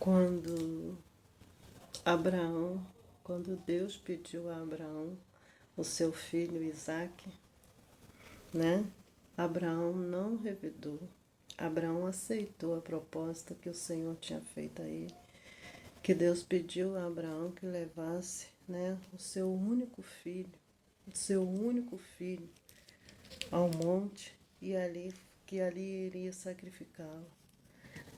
Quando Abraão, quando Deus pediu a Abraão o seu filho Isaque, né? Abraão não revidou. Abraão aceitou a proposta que o Senhor tinha feito a ele, que Deus pediu a Abraão que levasse, né, o seu único filho ao monte e que ali iria sacrificá-lo,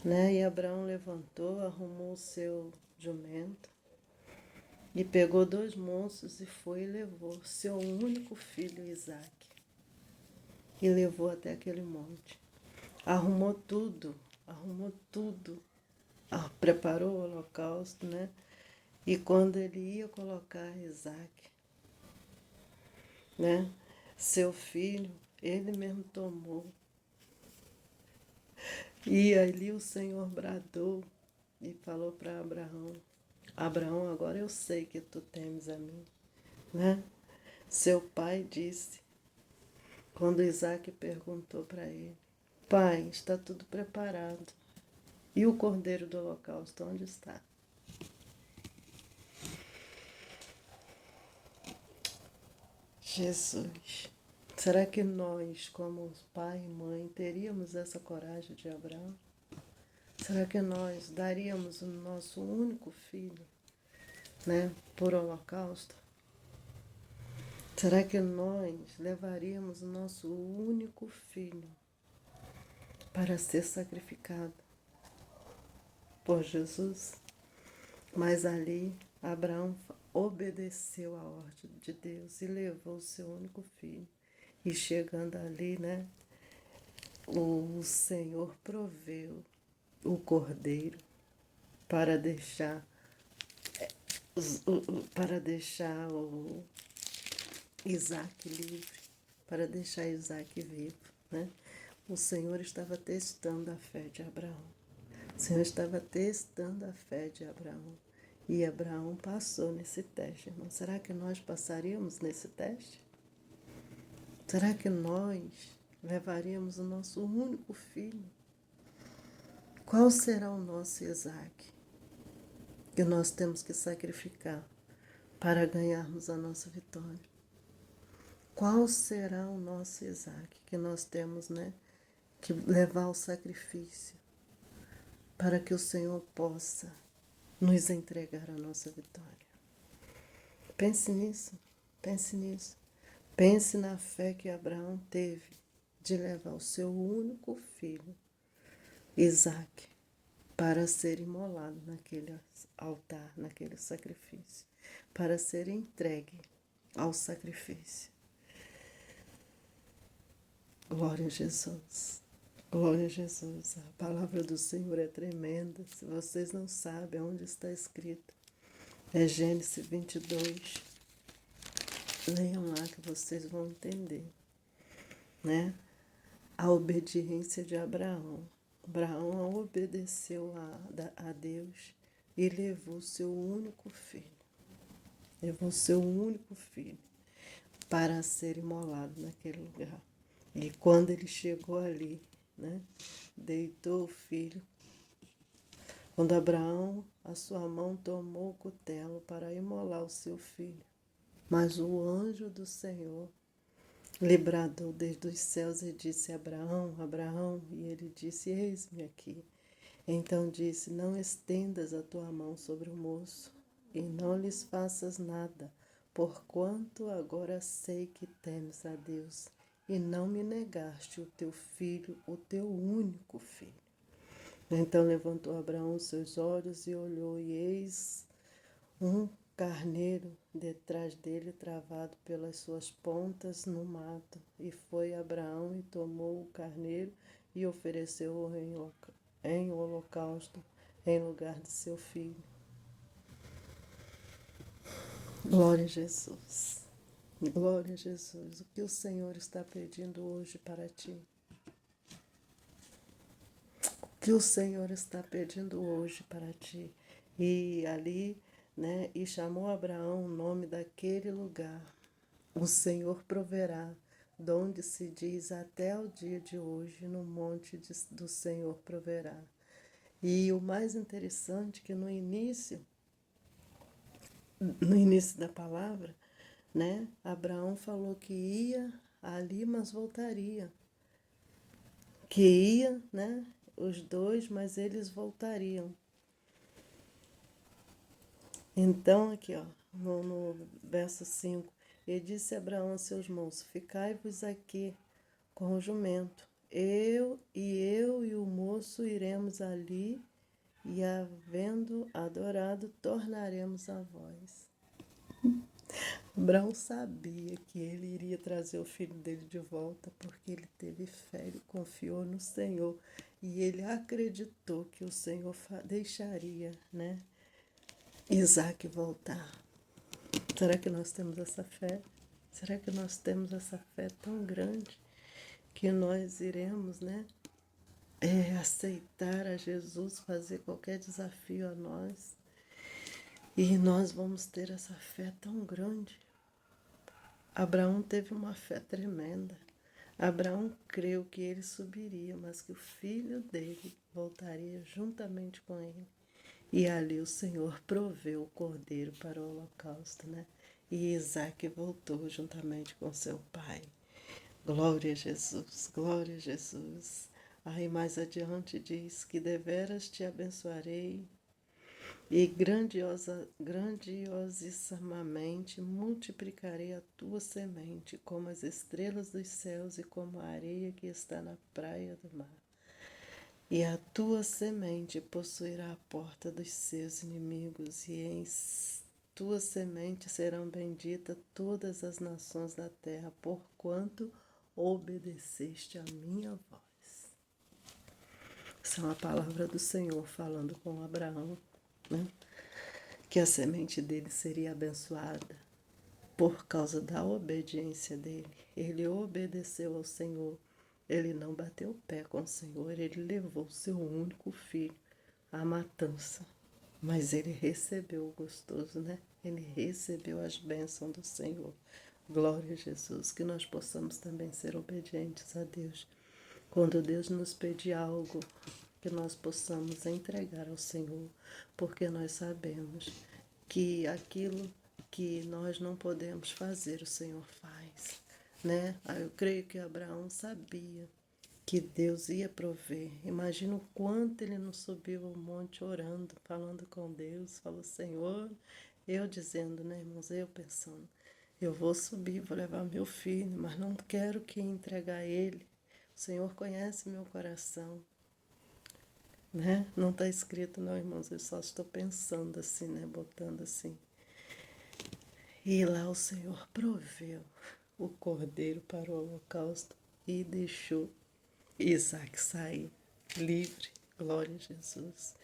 né? E Abraão levantou, arrumou o seu jumento e pegou 2 moços e foi e levou seu único filho Isaque e levou até aquele monte. Arrumou tudo, preparou o holocausto, né? E quando ele ia colocar Isaque, né, seu filho, ele mesmo tomou. E ali o Senhor bradou e falou para Abraão: Abraão, agora eu sei que tu temes a mim, né? Seu pai disse, quando Isaque perguntou para ele: Pai, está tudo preparado. E o cordeiro do holocausto, onde está? Jesus. Será que nós, como pai e mãe, teríamos essa coragem de Abraão? Será que nós daríamos o nosso único filho, né, por holocausto? Será que nós levaríamos o nosso único filho para ser sacrificado por Jesus? Mas ali Abraão obedeceu a ordem de Deus e levou o seu único filho. E chegando ali, né, o Senhor proveu o cordeiro para deixar o Isaque livre, para deixar Isaque vivo, né? O Senhor estava testando a fé de Abraão. O Senhor estava testando a fé de Abraão. E Abraão passou nesse teste, irmão. Será que nós passaríamos nesse teste? Será que nós levaríamos o nosso único filho? Qual será o nosso Isaque que nós temos que sacrificar para ganharmos a nossa vitória? Qual será o nosso Isaque que nós temos, né, que levar ao sacrifício para que o Senhor possa nos entregar a nossa vitória? Pense nisso, pense nisso. Pense na fé que Abraão teve de levar o seu único filho, Isaque, para ser imolado naquele altar, naquele sacrifício, para ser entregue ao sacrifício. Glória a Jesus. Glória a Jesus. A palavra do Senhor é tremenda. Se vocês não sabem onde está escrito, é Gênesis 22. Leiam lá que vocês vão entender, né? A obediência de Abraão. Abraão obedeceu a Deus e levou seu único filho. Levou seu único filho para ser imolado naquele lugar. E quando ele chegou ali, né, deitou o filho. Quando Abraão, a sua mão tomou o cutelo para imolar o seu filho. Mas o anjo do Senhor lhe bradou desde os céus e disse: Abraão, Abraão. E ele disse: Eis-me aqui. Então disse: Não estendas a tua mão sobre o moço e não lhes faças nada, porquanto agora sei que temes a Deus e não me negaste o teu filho, o teu único filho. Então levantou Abraão os seus olhos e olhou, e eis um carneiro detrás dele, travado pelas suas pontas no mato. E foi Abraão e tomou o carneiro e ofereceu-o em holocausto em lugar de seu filho. Glória a Jesus. Glória a Jesus. O que o Senhor está pedindo hoje para ti? O que o Senhor está pedindo hoje para ti? E ali, né, e chamou Abraão o nome daquele lugar. O Senhor proverá, donde se diz até o dia de hoje, no monte do Senhor proverá. E o mais interessante é que no início da palavra, né, Abraão falou que ia ali, mas voltaria. Que ia, né, os dois, mas eles voltariam. Então, aqui, ó, no verso 5, ele disse a Abraão a seus irmãos: ficai-vos aqui com o jumento. Eu e o moço iremos ali, e havendo adorado, tornaremos a vós. Abraão sabia que ele iria trazer o filho dele de volta, porque ele teve fé, ele confiou no Senhor, e ele acreditou que o Senhor deixaria, né, Isaac voltar. Será que nós temos essa fé? Será que nós temos essa fé tão grande que nós iremos, né, aceitar a Jesus, fazer qualquer desafio a nós, e nós vamos ter essa fé tão grande? Abraão teve uma fé tremenda. Abraão creu que ele subiria, mas que o filho dele voltaria juntamente com ele. E ali o Senhor proveu o cordeiro para o holocausto, né? E Isaac voltou juntamente com seu pai. Glória a Jesus, glória a Jesus. Aí mais adiante diz que deveras te abençoarei e grandiosissimamente multiplicarei a tua semente, como as estrelas dos céus e como a areia que está na praia do mar. E a tua semente possuirá a porta dos seus inimigos, e em tua semente serão benditas todas as nações da terra, porquanto obedeceste a minha voz. Essa é uma palavra do Senhor falando com Abraão, né? Que a semente dele seria abençoada por causa da obediência dele. Ele obedeceu ao Senhor, ele não bateu o pé com o Senhor, ele levou seu único filho à matança. Mas ele recebeu o gostoso, né? Ele recebeu as bênçãos do Senhor. Glória a Jesus, que nós possamos também ser obedientes a Deus. Quando Deus nos pedir algo, que nós possamos entregar ao Senhor, porque nós sabemos que aquilo que nós não podemos fazer, o Senhor faz, né? Eu creio que Abraão sabia que Deus ia prover. Imagina o quanto ele não subiu ao monte orando, falando com Deus, falou: Senhor, eu dizendo, né, irmãos, eu pensando, eu vou subir, vou levar meu filho, mas não quero que entregar ele. O Senhor conhece meu coração, né? Não está escrito não, irmãos, eu só estou pensando assim, né, botando assim. E lá o Senhor proveu o cordeiro para o holocausto e deixou Isaac sair livre, glória a Jesus.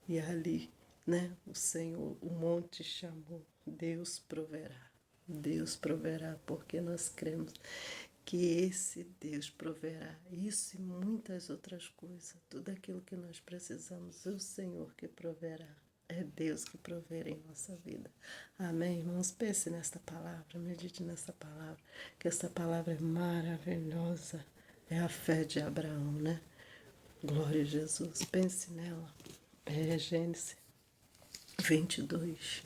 E ali, né, o Senhor, o monte chamou, Deus proverá, porque nós cremos que esse Deus proverá isso e muitas outras coisas, tudo aquilo que nós precisamos, é o Senhor que proverá. É Deus que proverá em nossa vida. Amém, irmãos? Pense nesta palavra, medite nessa palavra, que essa palavra é maravilhosa. É a fé de Abraão, né? Glória a Jesus. Pense nela. É Gênesis 22.